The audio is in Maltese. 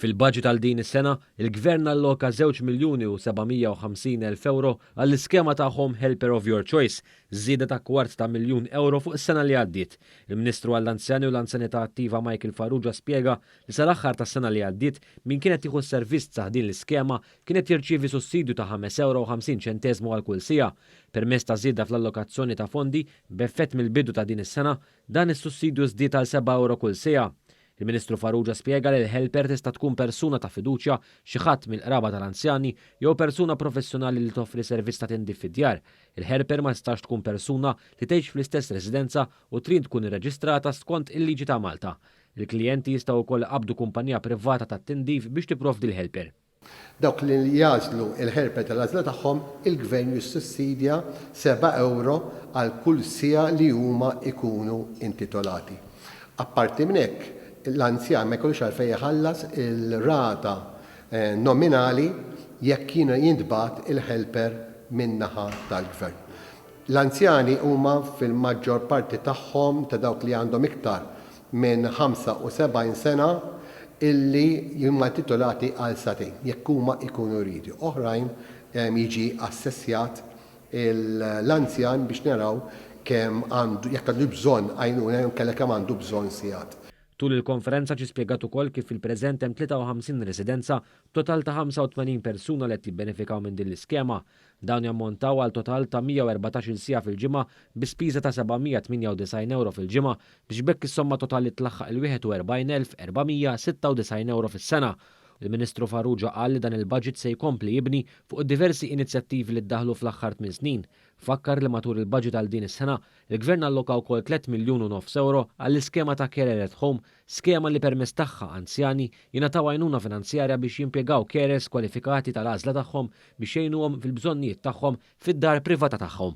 Fil-budget għal din is-sena, il-Gvern alloka 2,750,000 euro għall-iskema ta' Home Helper of Your Choice, żieda ta' €250,000 fuq is-sena li għaddiet. Il-Ministru għall-Anzjani u l-Anzjanità Attiva Michael Farrugia spjega li sal-aħħar tas-sena li għaddiet min kienet jieħu s-servizz ta' din l-iskema kienet jirċievi sussidju ta' €5.50 għal kull siegħa. Permezz ta' żieda fl-allokazzjoni ta' fondi b'effett mill-bidu ta' din is-sena, dan is-sussidju żdied għal €7 kull siegħa. Il-Ministru Farrugia spjega li l-helper tista' tkun persuna ta' fiduċja, xi ħadd mill-qraba tal-anzjani jew persuna professjonali li toffri servizz ta' tindif fid-djar. Il-helper ma tistax tkun persuna li tgħix fl-istess residenza u trid tkun irreġistrata skont il-liġi ta' Malta. Il-klijenti jistgħu wkoll qabdu kumpanija privata ta' tindif biex tipprovdi l-helper. Dawk li jażlu il-helper tal-għażla tagħhom, il-Gvern jissussidja €7 għal kull siegħa li huma ikunu intitolati. Apparti minn hekk, l-anzjan ma jkollux għalfejn jħallas il-rata nominali jekk kienu jintbagħat il-helper min-naħa tal-Gvern. L-anzjani huma fil-maġġor parti tagħhom ta' dawk li għandhom iktar minn 75 sena illi huma titolati għal satejn, jekk huma jkunu jridu. Oħrajn jiġi assessjat l-anzjan biex naraw kemm għandu jekk għandu bżonn għajnuna jew kellha kemm għandu bżonn sigħat. Tul il-konferenza ġie spjegat ukoll kif fil-preżent hemm 53 residenza total ta' 85 persuna li qed jibbenefikaw minn din l-iskema. Dawn jammontaw għal total ta' 114 siegħa fil-ġimgħa bi spiża ta' €798 fil-ġimgħa biex bekk is-somma totali tlaħħaq il-€41,496 fis-sena. Il-Ministru Farrugia qal li dan il-budget se jkompli jibni fuq diversi inizjattivi li ddaħlu fl-aħħar 8 snin. Fakkar li matul il-budget għal din is-sena, il-Gvern alloka wkoll €3,500,000 għall-iskema ta' Carer at Home, skema li permezz tagħha anzjani jingħataw għajnuna finanzjarja biex jimpjegaw carers kwalifikati tal-għażla tagħhom biex jgħinuhom fil-bżonnijiet tagħhom fid-dar privata tagħhom.